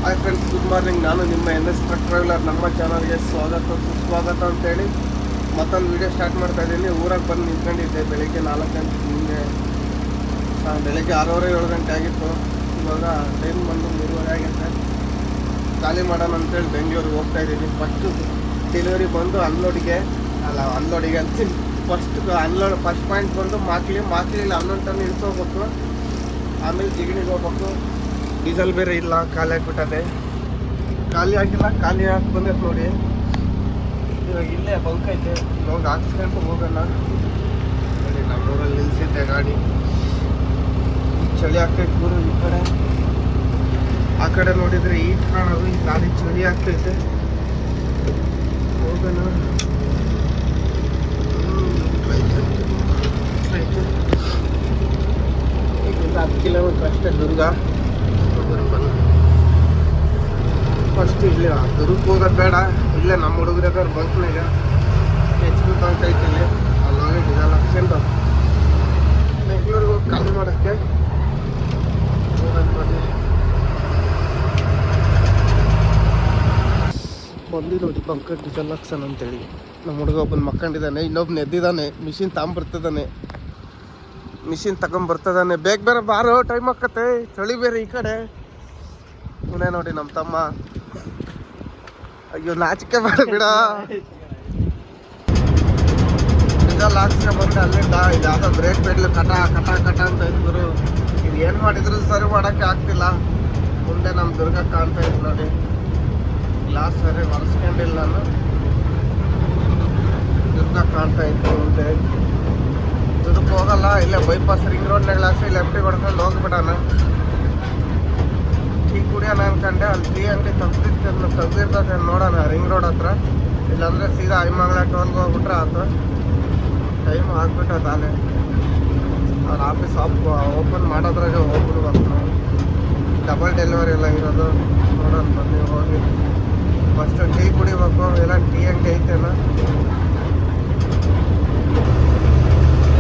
Hi friends, good morning. ನಾನು ನಿಮ್ಮ NS truck traveller. ನಮ್ಮ ಚಾನಲ್ಗೆ ಸ್ವಾಗತ ಸುಸ್ವಾಗತ ಅಂತೇಳಿ ಮತ್ತೊಂದು ವೀಡಿಯೋ ಸ್ಟಾರ್ಟ್ ಮಾಡ್ತಾ ಇದ್ದೀನಿ. ಊರಾಗೆ ಬಂದು ನಿಂತ್ಕೊಂಡಿದ್ದೆ ಬೆಳಿಗ್ಗೆ 4 ಗಂಟೆ ಹಿಂದೆ. ಬೆಳಗ್ಗೆ 6:30 7 ಗಂಟೆ ಆಗಿತ್ತು. ಇವಾಗ ಟೈಮ್ ಬಂದು 3:30 ಆಗಿರುತ್ತೆ. ಖಾಲಿ ಮಾಡೋಣ ಅಂತೇಳಿ ಬೆಂಗಳೂರಿಗೆ ಹೋಗ್ತಾ ಇದ್ದೀನಿ. ಫಸ್ಟು ಡೆಲಿವರಿ ಬಂದು ಅನ್ಲೋಡಿಗೆ ಅಂತೀನಿ. ಫಸ್ಟ್ ಪಾಯಿಂಟ್ ಬಂದು ಮಾಕ್ಲಿಲಿ 11 ಟನ್ ಇಳಿಸೋಗ್ಬೇಕು. ಆಮೇಲೆ ಜಿಗಣಿಗೆ ಹೋಗ್ಬೇಕು. ಡೀಸೆಲ್ ಬೇರೆ ಇಲ್ಲ, ಖಾಲಿ ಆಗಿಬಿಟ್ಟದೆ. ಖಾಲಿ ಆಗಿಲ್ಲ, ಖಾಲಿ ಹಾಕಿ ಬಂದೈತೆ ನೋಡಿ. ಇವಾಗ ಇಲ್ಲೇ ಬಂಕ್ ಐತೆ, ಇವಾಗ ಹಾಕ್ಸ್ಕೊಂಡು ಹೋಗೋಣ ನೋಡಿ. ನಮ್ಮೂರಲ್ಲಿ ನಿಲ್ಸಿದ್ದೆ ಗಾಡಿ. ಚಳಿ ಆಗ್ತೈತೆ ಗುರು. ಈ ಕಡೆ ಆ ಕಡೆ ನೋಡಿದರೆ ಈಟ್ ಕಾಣೋದು, ಈ ಗಾಡಿ ಚಳಿ ಆಗ್ತೈತೆ. ಹೋಗೋಣ. 10 ಕಿಲೋಮೀಟ್ರ್ ಅಷ್ಟೇ ದುರ್ಗ. ಫಸ್ಟ್ ಇಲ್ಲಿ ದುರ್ಗಕ್ಕೆ ಹೋಗೋದು ಬೇಡ, ಇಲ್ಲೇ ನಮ್ಮ ಹುಡುಗರದವ್ರು ಬಂಕ್ನಾಗ HP ಬಂಕ್ ಐತಿ. ಇಲ್ಲಿ ಅಲ್ಲೋಗಿ ಡೀಸೆಲ್ ಹಾಕ್ಸ್ಕೊಂಡು ಬೆಂಗಳೂರಿಗೆ ಹೋಗಿ ಖಾಲಿ ಮಾಡೋಕ್ಕೆ ಬಂದು ನೋಡಿ. ಬಂಕ್ ಡೀಸೆಲ್ ಹಾಕ್ಸೋಣ ಅಂತೇಳಿ ನಮ್ಮ ಹುಡುಗ ಒಬ್ಬನು ಮಕ್ಕೊಂಡಿದ್ದಾನೆ, ಇನ್ನೊಬ್ಬನು ಎದ್ದಿದ್ದಾನೆ. Machine ತಗೊಂಬರ್ತಿದ್ದಾನೆ, machine ತಗೊಂಬರ್ತದಾನೆ. ಬೇಗ ಬೇರೆ ಬಾರೋ, ಟೈಮ್ ಆಕತ್ತೆ. ಚಳಿ ಬೇರೆ ಈ ಕಡೆ. ಇವನೇ ನೋಡಿ ನಮ್ಮ ತಮ್ಮ. ಅಯ್ಯೋ ನಾಚಿಕೆ ಬೇಡ ಬಿಡ. ಡೀಸೆಲ್ ಹಾಕ್ಸ್ಕೊ ಬಂದೆ ಅಲ್ಲಿಂದ. ಇದಾದ ಬ್ರೇಕ್ ಪೆಡ್ಲು ಕಟ ಅಂತ ಇದ್ರು. ಇದು ಏನು ಮಾಡಿದ್ರು ಸರಿ ಮಾಡೋಕ್ಕೆ ಆಗ್ತಿಲ್ಲ. ಮುಂದೆ ನಮ್ಮ ದುರ್ಗ ಕಾಣ್ತಾ ಇತ್ತು ನೋಡಿ. ಗ್ಲಾಸ್ ಸರಿ ಒರೆಸ್ಕೊಂಡಿಲ್ಲ ನಾನು. ದುರ್ಗ ಕಾಣ್ತಾ ಇತ್ತು ಮುಂದೆ. ದುರ್ಗಕ್ಕೆ ಹೋಗಲ್ಲ, ಇಲ್ಲೇ ಬೈಪಾಸ್ ರಿಂಗ್ ರೋಡ್ನಾಗ ಲಾಸ್ಟ್ ಲೆಫ್ಟಿಗೆ ಹೊಡ್ಕೊಂಡು ಹೋಗ್ಬಿಡೋಣ. ಟೀ ಕುಡಿಯೋಣ ಅನ್ಕೊಂಡೆ. ಅಲ್ಲಿ ಟೀ ಅಂಗಡಿ ತೆಗ್ದಿರ್ತದೆ ನೋಡೋಣ ರಿಂಗ್ ರೋಡ್ ಹತ್ರ. ಇಲ್ಲಾಂದರೆ ಸೀದಾ ಐಮಂಗ್ಲ ಟೋಲ್ಗೆ ಹೋಗ್ಬಿಟ್ರೆ ಆಯ್ತು. ಟೈಮ್ ಆಗ್ಬಿಟ್ಟದ ಅಲ್ಲೇ. ಅವ್ರ ಆಫೀಸ್ ಓಪನ್ ಮಾಡೋದ್ರಾಗೆ ಹೋಗ್ಬಿಡ್ಬೇಕು ನಾವು. ಡಬಲ್ ಡೆಲಿವರಿ ಎಲ್ಲ ಇರೋದು. ನೋಡೋಣ ಬನ್ನಿ ಹೋಗಿ. ಫಸ್ಟು ಟೀ ಕುಡಿಬೇಕು. ಎಲ್ಲ ಟೀ ಅಂಗಡಿ ಐತೇನ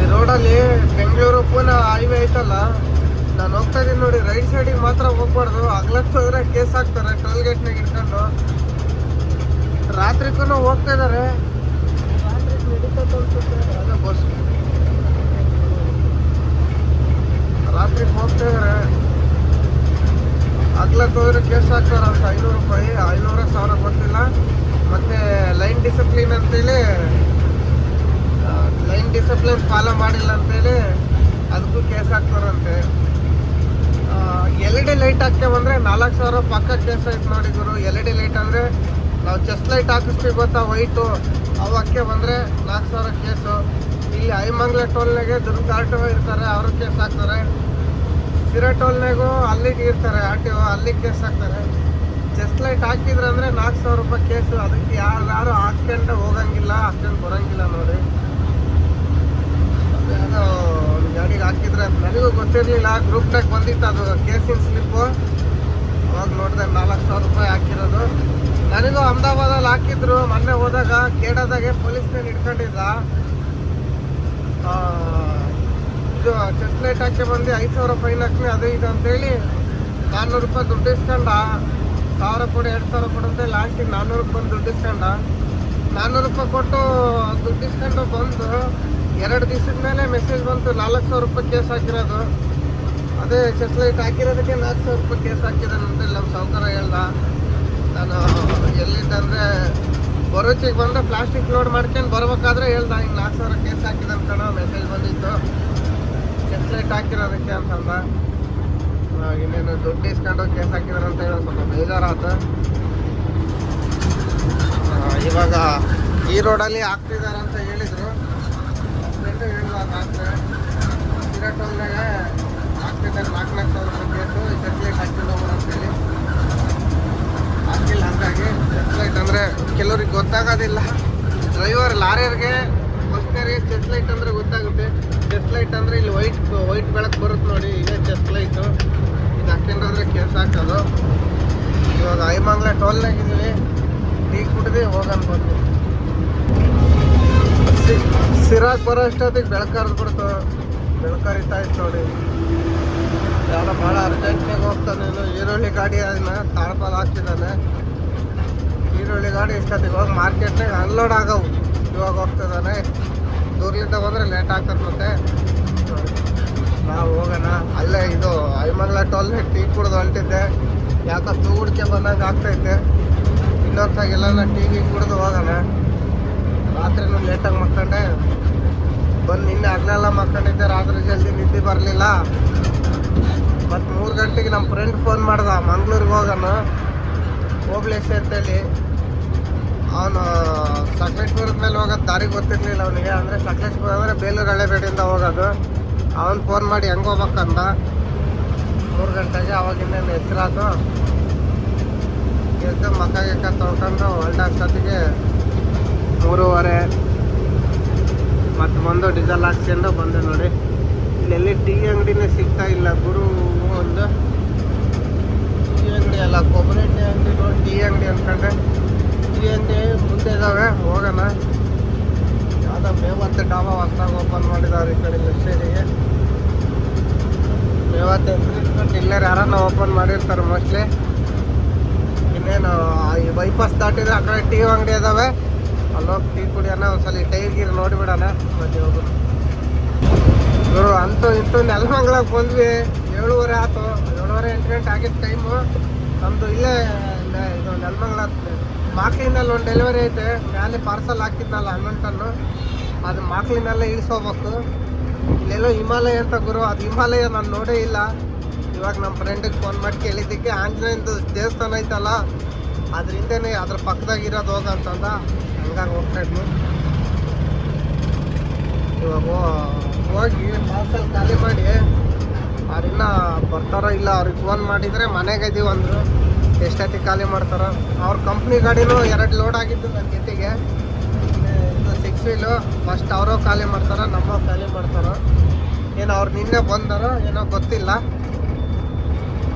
ಈ ರೋಡಲ್ಲಿ. ಬೆಂಗಳೂರು ಪೂನಾ ಹೈವೇ ಐತಲ್ಲ, ನಾನು ಹೋಗ್ತಾ ಇದ್ದೀನಿ ನೋಡಿ. ರೈಟ್ ಸೈಡಿಗೆ ಮಾತ್ರ ಹೋಗ್ಬಾರ್ದು. ಹಗ್ಲಕ್ಕೆ ಹೋದ್ರೆ ಕೇಸ್ ಹಾಕ್ತಾರೆ ಟೋಲ್ ಗೇಟ್ನಾಗ ಇಟ್ಕೊಂಡು. ರಾತ್ರಿಗೂ ಹೋಗ್ತಾ ಇದ್ದಾರೆ. ರಾತ್ರಿ ನಡೀತದೆ ಅನ್ಸುತ್ತೆ. ಅದೇ ಬಸ್ ರಾತ್ರಿಗೆ ಹೋಗ್ತಾ ಇದ್ದಾರೆ. ಹಗ್ಲಕ್ಕೆ ಹೋದ್ರೆ ಕೇಸ್ ಹಾಕ್ತಾರೆ ಅಂತ. 500 ರೂಪಾಯಿ, 500-1000 ಗೊತ್ತಿಲ್ಲ. ಮತ್ತು ಲೈನ್ ಡಿಸಿಪ್ಲಿನ್ ಫಾಲೋ ಮಾಡಿಲ್ಲ ಅಂತೇಳಿ ಅದಕ್ಕೂ ಕೇಸ್ ಹಾಕ್ತಾರಂತೆ. LED ಲೈಟ್ ಹಾಕ್ತೇವೆ ಬಂದರೆ 4000 ಪಕ್ಕ ಕೇಸ್ ಆಯ್ತು ನೋಡಿ ಗುರು. LED ಲೈಟ್ ಅಂದರೆ ನಾವು ಚೆಸ್ಟ್ ಲೈಟ್ ಹಾಕಿಸ್ತೀವಿ ಗೊತ್ತಾ, ವೈಟು, ಅವು ಹಾಕಿ ಬಂದರೆ 4000 ಕೇಸು. ಇಲ್ಲಿ ಐಮಂಗ್ಲ ಟೋಲ್ನಾಗೆ ದುರ್ಗ RTO ಇರ್ತಾರೆ, ಅವರು ಕೇಸ್ ಹಾಕ್ತಾರೆ. ಸಿರಾ ಟೋಲ್ನಾಗೂ ಅಲ್ಲಿಗೆ ಇರ್ತಾರೆ RTO, ಅಲ್ಲಿಗೆ ಕೇಸ್ ಹಾಕ್ತಾರೆ. ಚೆಸ್ಟ್ ಲೈಟ್ ಹಾಕಿದ್ರೆ ಅಂದರೆ 4000 ರೂಪಾಯಿ ಕೇಸು. ಅದಕ್ಕೆ ಯಾರು ಹಾಕ್ಕೊಂಡು ಹೋಗಂಗಿಲ್ಲ, ಹಾಕ್ಕೊಂಡು ಬರೋಂಗಿಲ್ಲ ನೋಡಿ. ಅದು ಗಾಡಿಗೆ ಹಾಕಿದ್ರೆ ನನಗೂ ಗೊತ್ತಿರಲಿಲ್ಲ. ಗ್ರೂಪ್ನಾಗ ಬಂದಿತ್ತು ಅದು ಕೇಸಿನ ಸ್ಲಿಪ್ಪು. ಅವಾಗ ನೋಡಿದೆ 4000 ರೂಪಾಯಿ ಹಾಕಿರೋದು. ನನಗೂ ಅಹಮದಾಬಾದಲ್ಲಿ ಹಾಕಿದ್ರು. ಮೊನ್ನೆ ಹೋದಾಗ ಕೇಡಾದಾಗೆ ಪೊಲೀಸ್ನೇನು ಇಟ್ಕೊಂಡಿದ್ದ. ಇದು ಚೆಸ್ಟ್ ಲೈಟ್ ಹಾಕಿ ಬಂದು 5000 ಫೈನ್ ಹಾಕ್ಲಿ ಅದು ಇದು ಅಂತೇಳಿ 400 ರೂಪಾಯಿ ದುಡ್ಡು ಇಸ್ಕೊಂಡ. 1000 ಕೊಡು 2000 ಕೊಡು ಅಂತ ಲಾಸ್ಟಿಗೆ 400 ಬಂದು ದುಡ್ಡು ಇಸ್ಕೊಂಡ. 400 ರೂಪಾಯಿ ಕೊಟ್ಟು ದುಡ್ಡು ಇಸ್ಕೊಂಡು ಬಂದು 2 ದಿವಸದ ಮೇಲೆ ಮೆಸೇಜ್ ಬಂತು 4000 ರೂಪಾಯಿ ಕೇಸ್ ಹಾಕಿರೋದು. ಅದೇ ಚೆಸ್ಟ್ ಲೈಟ್ ಹಾಕಿರೋದಕ್ಕೆ 4000 ರೂಪಾಯಿ ಕೇಸ್ ಹಾಕಿದ್ದಾನೆ ಅಂತೇಳಿ ನಮ್ಮ ಸಾವುಕಾರ ಹೇಳ್ದ. ನಾನು ಎಲ್ಲಿದ್ದಂದರೆ ಬರೋಚಿಗೆ ಬಂದರೆ ಪ್ಲಾಸ್ಟಿಕ್ ಲೋಡ್ ಮಾಡ್ಕೊಂಡು ಬರ್ಬೇಕಾದ್ರೆ ಹೇಳ್ದ, ಹಿಂಗೆ 4000 ಕೇಸ್ ಹಾಕಿದ್ದಾನೆ ಕಣೋ, ಮೆಸೇಜ್ ಬಂದಿತ್ತು ಚೆಸ್ಟ್ ಲೈಟ್ ಹಾಕಿರೋದಕ್ಕೆ ಅಂತಂದ. ಇನ್ನೇನು ದುಡ್ಡು ಇಸ್ಕೊಂಡು ಕೇಸ್ ಹಾಕಿದಾರೆ ಅಂತ ಹೇಳಿ ಸ್ವಲ್ಪ ಬೇಜಾರಾಯ್ತು. ಇವಾಗ ಈ ರೋಡಲ್ಲಿ ಹಾಕ್ತಿದ್ದಾರೆ ಅಂತ ಹೇಳಿದರು. ಫ್ರೆಂಡು ಹೇಳಿದಾಗ ಹಾಕ್ತಾರೆ ಸಿರಾ ಟೋಲ್ನಾಗ ಹಾಕ್ತಿದ್ದಾರೆ 4,00,000 ರೂಪಾಯಿ ಕೇಸು. ಚೆಸ್ಟ್ ಲೈಟ್ ಹಾಕ್ಕೊಂಡು ಹೋಗೋಣ ಅಂತೇಳಿ ಹಾಕಿಲ್ಲ. ಹಾಗಾಗಿ ಚೆಸ್ಟ್ ಲೈಟ್ ಅಂದರೆ ಕೆಲವ್ರಿಗೆ ಗೊತ್ತಾಗೋದಿಲ್ಲ. ಡ್ರೈವರ್ ಲಾರಿಯರ್ಗೆ ಬಸ್ನರಿಗೆ ಚೆಸ್ಟ್ ಲೈಟ್ ಅಂದರೆ ಗೊತ್ತಾಗುತ್ತೆ. ಚೆಸ್ಟ್ ಲೈಟ್ ಅಂದರೆ ಇಲ್ಲಿ ವೈಟ್ ಬೆಳಕು ಬರುತ್ತೆ ನೋಡಿ, ಇದೇ ಚೆಸ್ಟ್ ಲೈಟು. ಇದು ಹಾಕ್ಕೊಂಡ್ರೆ ಕೇಸ್ ಹಾಕೋದು. ಇವಾಗ ಐಮಂಗ್ಲ ಟೋಲ್ನಾಗಿದ್ದೀವಿ. ಟೀ ಕುಡಿದು ಹೋಗೋಣ ಬಂದು. ಸಿರಾಕ್ ಬರೋ ಅಷ್ಟೊತ್ತಿಗೆ ಬೆಳಕಾರ್ದು ಬಿಡ್ತು. ಬೆಳಕರಿತಾ ಇತ್ತು ನೋಡಿ. ಯಾರೋ ಭಾಳ ಅರ್ಜೆಂಟ್ನಾಗ ಹೋಗ್ತಾನೆ. ಈರುಳ್ಳಿ ಗಾಡಿ ಅದನ್ನ ತಾಳ್ಪಾಲ್ ಹಾಕ್ತಿದ್ದಾನೆ. ಈರುಳ್ಳಿ ಗಾಡಿ ಇಷ್ಟೊತ್ತಿಗೆ ಹೋಗಿ ಮಾರ್ಕೆಟ್ನಾಗ ಅನ್ಲೋಡ್ ಆಗವು. ಇವಾಗ ಹೋಗ್ತಿದ್ದಾನೆ. ದೂರ್ಲಿಂದ ಬಂದರೆ ಲೇಟ್ ಆಗ್ತದೆ. ಮತ್ತೆ ನಾವು ಹೋಗೋಣ. ಅಲ್ಲೇ ಇದು ಐಮಂಗ್ಲ ಟೋಲ್ನ ಟೀ ಕುಡ್ದು ಹೊಲ್ಟಿದ್ದೆ. ಯಾಕೋ ತೂಗುಡ್ಕೆ ಬಂದಂಗೆ ಆಗ್ತೈತೆ. ಇನ್ನೊಂದಾಗೆಲ್ಲ ಟೀ ಕುಡ್ದು ಹೋಗೋಣ. ರಾತ್ರಿನೂ ಲೇಟಾಗಿ ಮಕ್ಕಂಡೆ ಬಂದು ನಿನ್ನೆ ಹಗಲೆಲ್ಲ ಮಕ್ಕಂಡಿದ್ದೆ. ರಾತ್ರಿ ಜಲ್ದಿ ನಿದ್ದೆ ಬರಲಿಲ್ಲ. ಮತ್ತು 3 ಗಂಟೆಗೆ ನಮ್ಮ ಫ್ರೆಂಡ್ ಫೋನ್ ಮಾಡ್ದ, ಮಂಗ್ಳೂರಿಗೆ ಹೋಗೋಣ ಹೋಗ್ಲೇಸಿ ಅಂತೇಳಿ. ಅವನು ಸಕಲೇಶ್ಪುರದ ಮೇಲೆ ಹೋಗೋದು ದಾರಿ ಗೊತ್ತಿರಲಿಲ್ಲ ಅವನಿಗೆ. ಅಂದರೆ ಸಕಲೇಶ್ಪುರ ಅಂದರೆ ಬೇಲೂರು ಹಳೆಬೇಡಿಯಿಂದ ಹೋಗೋದು. ಅವನು ಫೋನ್ ಮಾಡಿ ಹೆಂಗೆ ಹೋಗ್ಬೇಕಂದ 3 ಗಂಟೆಗೆ. ಅವಾಗಿನ್ನೇನು ಎಚ್ಚರಾತು. ಎದ್ದು ಮಕ್ಕ ಗಿಕ್ಕ ತೊಳ್ಕೊಂಡು ಹೊಲ್ಟಾಗ್ತತಿಗೆ 3:30. ಮತ್ತು ಬಂದು ಡೀಸೆಲ್ ಹಾಕ್ಸ್ಕೊಂಡು ಬಂದೆ ನೋಡಿ. ಇಲ್ಲೆಲ್ಲಿ ಟೀ ಅಂಗಡಿನೇ ಸಿಗ್ತಾ ಇಲ್ಲ ಗುರು. ಒಂದು ಟೀ ಅಂಗಡಿ ಅಲ್ಲ, ಕೊಬ್ಬರಿ ಟೀ ಅಂಗಡಿ ನೋಡಿ ಟೀ ಅಂಗಡಿ ಅಂದ್ಕೊಂಡೆ. ಟೀ ಅಂಗಡಿ ಮುಂದೆ ಇದ್ದಾವೆ, ಹೋಗೋಣ. ಯಾವುದೋ ಮೇವತ್ತೆ ಡಾಬಾ ಹೊಸ್ದಾಗಿ ಓಪನ್ ಮಾಡಿದವ್ರು ಈ ಕಡೆ ಲೆಫ್ಟ್ ಸೈಡಿಗೆ. ಮೇವತ್ತೆ ಇಟ್ಕೊಂಡು ಇಲ್ಲೇ ಯಾರನ್ನ ಓಪನ್ ಮಾಡಿರ್ತಾರೆ ಮೋಸ್ಟ್ಲಿ. ಇನ್ನೇನು ಈ ಬೈಪಾಸ್ ದಾಟಿದ್ರೆ ಆ ಕಡೆ ಟೀ ಅಂಗಡಿ ಇದ್ದಾವೆ. ಅಲ್ಲೋಗಿ ಟೀ ಕುಡಿಯೋಣ. ಒಂದ್ಸಲ ಟೈರ್ ಗೀರ್ ನೋಡಿಬಿಡೋಣ. ಮತ್ತೆ ಹೋಗೋಣ ಗುರು. ಅಂತೂ ಇಂತೂ ನೆಲಮಂಗ್ಲಕ್ಕೆ ಬಂದ್ವಿ. 7:30 ಆಯ್ತು. 7:30 8 ಗಂಟೆ ಆಗಿದ್ದು ಟೈಮು ನಮ್ಮದು. ಇಲ್ಲೇ ಇದು ನೆಲಮಂಗ್ಲ ಮಾಕ್ಲಿನಲ್ಲಿ ಒಂದು ಡೆಲಿವರಿ ಐತೆ. ಮೇಲೆ ಪಾರ್ಸಲ್ ಹಾಕಿದ್ನಲ್ಲ 11 ಟನ್ನು. ಅದು ಮಾಕ್ಲಿನಲ್ಲೇ ಇಳಿಸೋಬೇಕು. ಇಲ್ಲೆಲ್ಲೋ ಹಿಮಾಲಯ ಅಂತ ಗುರು. ಅದು ಹಿಮಾಲಯ ನಾನು ನೋಡೇ ಇಲ್ಲ. ಇವಾಗ ನಮ್ಮ ಫ್ರೆಂಡಿಗೆ ಫೋನ್ ಮಾಡಿ ಕೇಳಿದ್ದಕ್ಕೆ ಆಂಜನೇಯಂದು ದೇವಸ್ಥಾನ ಐತಲ್ಲ ಅದರಿಂದನೇ ಅದ್ರ ಪಕ್ಕದಾಗಿರೋದು ಹೋಗಂತಂದ. ಹಂಗಾಗಿ ಹೋಗ್ತಾ ಇದ್ವಿ. ಇವಾಗ ಹೋಗಿ ಪಾರ್ಸಲ್ ಖಾಲಿ ಮಾಡಿ ಅವ್ರಿನ್ನ ಬರ್ತಾರೋ ಇಲ್ಲ. ಅವ್ರಿಗೆ ಫೋನ್ ಮಾಡಿದರೆ ಮನೆಗೆ ಇದೀವಿ ಅಂದರು. ಎಷ್ಟೊತ್ತಿಗೆ ಖಾಲಿ ಮಾಡ್ತಾರೋ. ಅವ್ರ ಕಂಪ್ನಿ ಗಾಡಿನೂ 2 ಲೋಡ್ ಆಗಿದ್ದು ನನ್ನ ಜೊತೆಗೆ. ಇದು 6 ವೀಲು. ಫಸ್ಟ್ ಅವರು ಖಾಲಿ ಮಾಡ್ತಾರೋ ನಮ್ಮ ಖಾಲಿ ಮಾಡ್ತಾರೋ ಏನೋ. ಅವ್ರು ನಿನ್ನೆ ಬಂದಾರೋ ಏನೋ ಗೊತ್ತಿಲ್ಲ.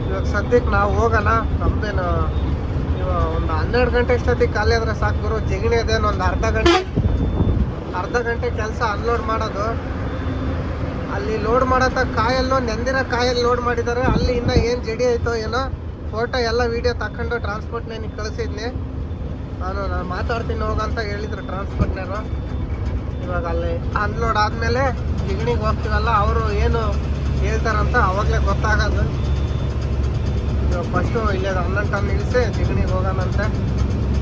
ಇವಾಗ ಸದ್ಯಕ್ಕೆ ನಾವು ಹೋಗೋಣ. ನಮ್ಮದೇನು ಇವಾಗ ಒಂದು 12 ಗಂಟೆ ಅಷ್ಟೊತ್ತಿಗೆ ಖಾಲಿ ಆದರೆ ಸಾಕು ಗುರು. ಜಿಗಣಿ ಅದೇನು ಒಂದು ಅರ್ಧ ಗಂಟೆ ಕೆಲಸ ಅನ್ಲೋಡ್ ಮಾಡೋದು. ಅಲ್ಲಿ ಲೋಡ್ ಮಾಡತ್ತ ಕಾಯಲ್ಲೋ ನೆಂದಿರೋ ಕಾಯಲ್ಲಿ ಲೋಡ್ ಮಾಡಿದ್ದಾರೆ. ಅಲ್ಲಿ ಇನ್ನೂ ಏನು ಜಡಿ ಆಯಿತೋ ಏನೋ. ಫೋಟೋ ಎಲ್ಲ ವೀಡಿಯೋ ತಗೊಂಡು ಟ್ರಾನ್ಸ್ಪೋರ್ಟ್ನೇನಿಗೆ ಕಳಿಸಿದ್ನಿ ನಾನು ಮಾತಾಡ್ತೀನಿ ಹೋಗಂತ ಹೇಳಿದ್ರು ಟ್ರಾನ್ಸ್ಪೋರ್ಟ್ನವರು. ಇವಾಗ ಅಲ್ಲಿ ಅನ್ಲೋಡ್ ಆದಮೇಲೆ ಜಿಗಣಿಗೆ ಹೋಗ್ತೀವಲ್ಲ, ಅವರು ಏನು ಹೇಳ್ತಾರಂತ ಅವಾಗಲೇ ಗೊತ್ತಾಗೋದು. ಇವಾಗ ಫಸ್ಟು ಇಲ್ಲೇ 11 ಟನ್ ಇಳಿಸಿ ಜಿಗಣಿಗೆ ಹೋಗೋಣಂತೆ.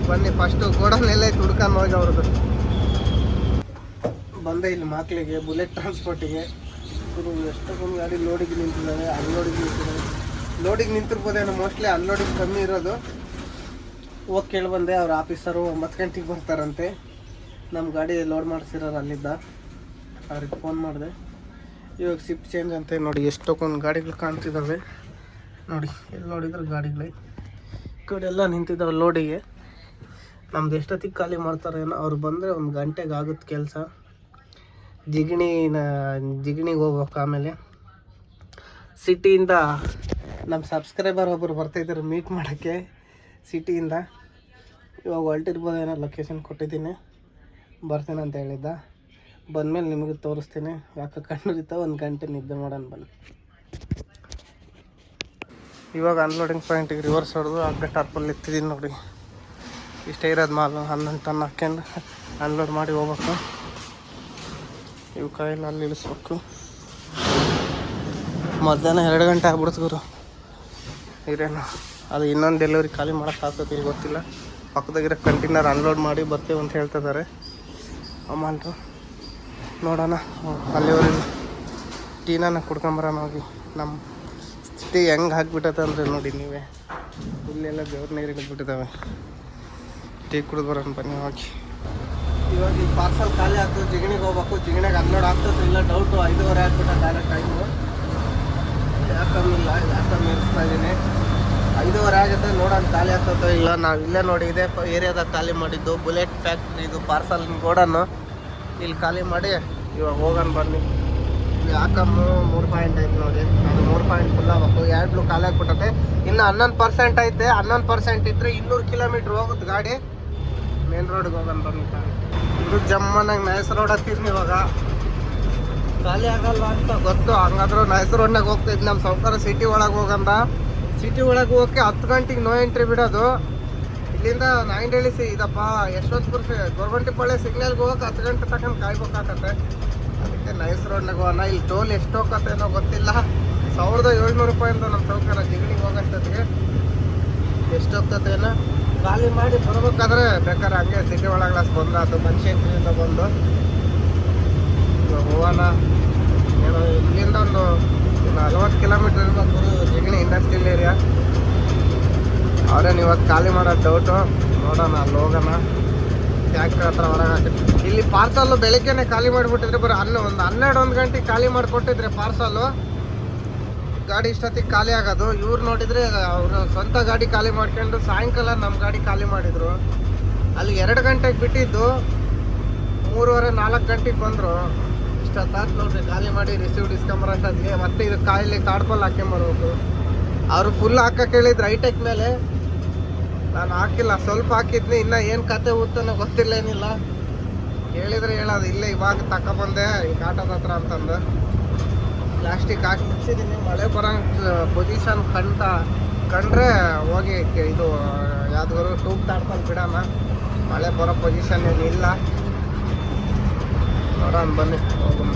ಬನ್ನಿ ಫಸ್ಟು ಗೋಡನ್ನೆಲ್ಲ ಹುಡ್ಕೊಂಡು ಹೋಗಿ ಅವ್ರದ್ದು. ಬಂದೆ ಇಲ್ಲಿ ಮಕ್ಕಳಿಗೆ ಬುಲೆಟ್ ಟ್ರಾನ್ಸ್ಪೋರ್ಟಿಗೆ. ಎಷ್ಟೊಂದು ಗಾಡಿ ಲೋಡಿಗೆ ನಿಂತಿದ್ದಾವೆ, ಅನ್ಲೋಡಿಗೆ ನಿಂತಿದ್ದಾವೆ. ಲೋಡಿಗೆ ನಿಂತಿರ್ಬೋದೇನೋ ಮೋಸ್ಟ್ಲಿ, ಅನ್ಲೋಡಿಗೆ ಕಮ್ಮಿ ಇರೋದು. ಹೋಗಿ ಕೇಳಿ ಬಂದೆ. ಅವ್ರ ಆಫೀಸರು 9 ಗಂಟೆಗೆ ಬರ್ತಾರಂತೆ. ನಮ್ಮ ಗಾಡಿ ಲೋಡ್ ಮಾಡಿಸಿರೋರು ಅಲ್ಲಿದ್ದ. ಅವ್ರಿಗೆ ಫೋನ್ ಮಾಡಿದೆ. ಇವಾಗ ಶಿಫ್ಟ್ ಚೇಂಜ್ ಅಂತ ನೋಡಿ ಎಷ್ಟೊಂದು ಗಾಡಿಗಳು ಕಾಣ್ತಿದ್ದಾವೆ ನೋಡಿ. ಎಲ್ಲಿ ನೋಡಿದ್ರೆ ಗಾಡಿಗಳೇ ಈ ಕಡೆ ಎಲ್ಲ ನಿಂತಿದ್ದಾವೆ ಲೋಡಿಗೆ. ನಮ್ದು ಎಷ್ಟೊತ್ತಿಗೆ ಖಾಲಿ ಮಾಡ್ತಾರೇನೋ. ಅವ್ರು ಬಂದರೆ 1 ಗಂಟೆಗೆ ಆಗುತ್ತೆ ಕೆಲಸ. ಜಿಗಣಿಗೆ ಹೋಗ್ಬೇಕು. ಆಮೇಲೆ ಸಿಟಿಯಿಂದ ನಮ್ಮ ಸಬ್ಸ್ಕ್ರೈಬರ್ ಒಬ್ಬರು ಬರ್ತಾಯಿದ್ದಾರೆ ಮೀಟ್ ಮಾಡೋಕ್ಕೆ ಸಿಟಿಯಿಂದ. ಇವಾಗ ಹೊಲ್ಟಿರ್ಬೋದೇನೋ, ಲೊಕೇಶನ್ ಕೊಟ್ಟಿದ್ದೀನಿ. ಬರ್ತೀನಿ ಅಂತ ಹೇಳಿದ್ದ. ಬಂದಮೇಲೆ ನಿಮಗೆ ತೋರಿಸ್ತೀನಿ. ಯಾಕೆ ಕಣ್ಣುರಿತ 1 ಗಂಟೆ ನಿದ್ದೆ ಮಾಡೋಣ ಬನ್ನಿ. ಇವಾಗ ಅನ್ಲೋಡಿಂಗ್ ಪಾಯಿಂಟಿಗೆ ರಿವರ್ಸ್ ಹೊಡೆದು ಅಗ್ಗ ಟಾರ್ಪಲ್ಲಿ ಎತ್ತಿದ್ದೀನಿ ನೋಡಿ. ಇಷ್ಟೇ ಇರೋದು ಮಾಲು. 11 ಟನ್ ಹಾಕ್ಯಂಡು ಅನ್ಲೋಡ್ ಮಾಡಿ ಹೋಗ್ಬೇಕು. ಇವು ಕಾಯಿಲ್ಲ ಅಲ್ಲಿ ಇಳಿಸ್ಬೇಕು. ಮಧ್ಯಾಹ್ನ 2 ಗಂಟೆ ಆಗ್ಬಿಡ್ತು ಗುರು. ಇರೇನು ಅದು ಇನ್ನೊಂದು ಡೆಲಿವರಿ ಖಾಲಿ ಮಾಡೋಕ್ಕೆ ಆಗ್ತದೆ ಗೊತ್ತಿಲ್ಲ. ಪಕ್ಕದಾಗಿರೋ ಕಂಟೈನರ್ ಅನ್ಲೋಡ್ ಮಾಡಿ ಬರ್ತೀವಿ ಅಂತ ಹೇಳ್ತಿದ್ದಾರೆ ಅಮೌಂಟು. ನೋಡೋಣ. ಅಲ್ಲಿವರೆಗೂ ಟೀನಾನ ಕುಡ್ಕೊಂಬರೋಣ ಹೋಗಿ. ನಮ್ಮ ಟೀ ಹೆಂಗೆ ಹಾಕ್ಬಿಟ್ಟತೆ ಅಂದರೆ ನೋಡಿ ನೀವೇ. ಇಲ್ಲೆಲ್ಲ ದೇವ್ರ ನೀರು ಇಳಿದ್ಬಿಟ್ಟಿದ್ದಾವೆ. ಟೀ ಕುಡಿದು ಬರೋಣ ಬನ್ನಿ ಹೋಗಿ. ಇವಾಗ ಈ ಪಾರ್ಸಲ್ ಖಾಲಿ ಆಗ್ತದೆ. ಜಿಗಣಿಗೆ ಹೋಗ್ಬೇಕು. ಜಿಗಣಿಗೆ ಅನ್ಲೋಡ್ ಆಗ್ತದೆ ಇಲ್ಲ ಡೌಟು. 5:30 ಆಗ್ಬಿಟ್ಟ ಡೈರೆಕ್ಟ್ ಟೈಮು. ಯಾಕಮ್ಮಿಲ್ಲ, ಯಾಕಮ್ಮಿ ಇರಿಸ್ತಾ ಇದ್ದೀನಿ. 5:30 ಆಗುತ್ತೆ. ನೋಡೋಣ ಖಾಲಿ ಆಗ್ತದೆ ಇಲ್ಲ. ನಾವು ಇಲ್ಲೇ ನೋಡಿ ಇದೇ ಏರಿಯಾದಾಗ ಖಾಲಿ ಮಾಡಿದ್ದು ಬುಲೆಟ್ ಫ್ಯಾಕ್ಟ್ರಿ. ಇದು ಪಾರ್ಸಲ್ ಗೋಡನ್ನು ಇಲ್ಲಿ ಖಾಲಿ ಮಾಡಿ ಇವಾಗ ಹೋಗೋಣ ಬನ್ನಿ. ಯಾಕಮ್ಮು 3 ಪಾಯಿಂಟ್ ಐತೆ ನೋಡಿ. ಅದು 3 ಪಾಯಿಂಟ್ ಫುಲ್ ಆಗಬೇಕು. 2 ಖಾಲಿ ಆಗ್ಬಿಟ್ಟತೆ. ಇನ್ನು 11% ಐತೆ. 11% ಇದ್ದರೆ 200 ಕಿಲೋಮೀಟ್ರ್ ಹೋಗುತ್ತೆ ಗಾಡಿ. ಮೇನ್ ರೋಡ್ಗೆ ಹೋಗೋಣ ಬನ್ನಿ. ಇದು ಜಮ್ಮನಾಗ ನೈಸ್ ರೋಡ್ ಹತ್ತಿದ್ನಿ ಇವಾಗ. ಖಾಲಿ ಆಗಲ್ಲ ಅಂತ ಗೊತ್ತು. ಹಂಗಾದ್ರೂ ನೈಸರ್ ರೋಡ್ನಾಗ ಹೋಗ್ತಿದ್ ನಮ್ಮ ಸೌಕರ ಸಿಟಿ ಒಳಗೆ ಹೋಗಂದ. ಸಿಟಿ ಒಳಗೆ ಹೋಗಕ್ಕೆ 10 ಗಂಟೆಗೆ ನೋ ಎಂಟ್ರಿ ಬಿಡೋದು. ಇಲ್ಲಿಂದ ನಾಯಿಂಡಳ್ಳಿ ಇದಪ್ಪ ಯಶವಂತಪುರ ಗೊರಗುಂಟೆಪಾಳ್ಯ ಸಿಗ್ನಲ್ಗೆ ಹೋಗಕ್ಕೆ 10 ಗಂಟೆ ತಗೊಂಡು ಕಾಯ್ಬೇಕಾಗತ್ತೆ. ಅದಕ್ಕೆ ನೈಸ್ ರೋಡ್ನಾಗ ಹೋಗೋಣ. ಇಲ್ಲಿ ಟೋಲ್ ಎಷ್ಟು ಹೋಗತ್ತೇನೋ ಗೊತ್ತಿಲ್ಲ. 1700 ರೂಪಾಯಿ ಅಂತ ನಮ್ಮ ಸೌಕರ್ಯ ಜಿಗಣಿಗೆ ಹೋಗೋಷ್ಟೊತ್ತಿಗೆ ಎಷ್ಟು ಹೋಗ್ತತೇನೋ. ಖಾಲಿ ಮಾಡಿ ಬರ್ಬೇಕಾದ್ರೆ ಬೇಕಾದ್ರೆ ಹಂಗೆ ಸಿಟಿ ಒಳಗೆ ಬಂದು ಅದು ಮನುಷ್ಯಂತ್ರಿಯಿಂದ ಬಂದು ಹೋಗೋಣ. ಏನೋ ಇಲ್ಲಿಂದ ಒಂದು 40 ಕಿಲೋಮೀಟ್ರ್ ಇರ್ಬೇಕು ಜಿಗಣಿ ಇಂಡಸ್ಟ್ರಿಯಲ್ ಏರಿಯಾ. ಅವ್ರೇನು ಇವತ್ತು ಖಾಲಿ ಮಾಡೋದು ಡೌಟು. ನೋಡೋಣ ಅಲ್ಲಿ ಹೋಗೋಣ. ಫ್ಯಾಕ್ಟ್ರಿ ಹತ್ರ ಹೊರಗೆ ಹಾಕಿದ್ರು. ಇಲ್ಲಿ ಪಾರ್ಸಲ್ಲು ಬೆಳಿಗ್ಗೆನೆ ಖಾಲಿ ಮಾಡಿಬಿಟ್ಟಿದ್ರೆ ಬರೀ 12 ಗಂಟೆಗೆ ಖಾಲಿ ಮಾಡಿಕೊಟ್ಟಿದ್ರೆ ಪಾರ್ಸಲ್ಲು ಗಾಡಿ ಇಷ್ಟೊತ್ತಿಗೆ ಖಾಲಿ ಆಗೋದು. ಇವ್ರು ನೋಡಿದರೆ ಅವರು ಸ್ವಂತ ಗಾಡಿ ಖಾಲಿ ಮಾಡ್ಕೊಂಡು ಸಾಯಂಕಾಲ ನಮ್ಮ ಗಾಡಿ ಖಾಲಿ ಮಾಡಿದರು. ಅಲ್ಲಿ 2 ಗಂಟೆಗೆ ಬಿಟ್ಟಿದ್ದು 3:30-4 ಗಂಟೆಗೆ ಬಂದರು. ಇಷ್ಟೊತ್ತಾತು ನೋಡ್ರಿ ಖಾಲಿ ಮಾಡಿ ರಿಸೀವ್ಡ್ ಇಸ್ಕೊಂಬರೋಷ್ಟೊತ್ತಿಗೆ. ಮತ್ತೆ ಇದು ಕಾಯಿಲೆ ತಾಡ್ಪಲ್ ಹಾಕ್ಕೊಂಬರ್ಬೇಕು. ಅವರು ಫುಲ್ ಹಾಕಕ್ಕೆ ಹೇಳಿದ್ರು ಹೈಟೆಕ್ ಮೇಲೆ. ನಾನು ಹಾಕಿಲ್ಲ, ಸ್ವಲ್ಪ ಹಾಕಿದ್ನಿ. ಇನ್ನೂ ಏನು ಕತೆ ಊತನೋ ಗೊತ್ತಿಲ್ಲ, ಏನಿಲ್ಲ. ಹೇಳಿದ್ರೆ ಹೇಳೋದು ಇಲ್ಲೇ ಇವಾಗ ತಗೊಬಂದೆ ಈ ಕಾಟದ ಹತ್ರ ಅಂತಂದು ಪ್ಲಾಸ್ಟಿಕ್ ಹಾಕಿ ಮುಚ್ಚಿದ್ದೀನಿ. ಮಳೆ ಬರೋ ಪೊಸಿಷನ್ ಕಂಡ್ರೆ ಹೋಗಿ ಇದು ಯಾವ್ದಾದ್ರು ಟೂಬ್ ತಾಡ್ಕೊಂಡು ಬಿಡೋಣ. ಮಳೆ ಬರೋ ಪೊಸಿಷನ್ ಏನಿಲ್ಲ. ನೋಡೋಣ ಬನ್ನಿ ಹೋಗೋಣ.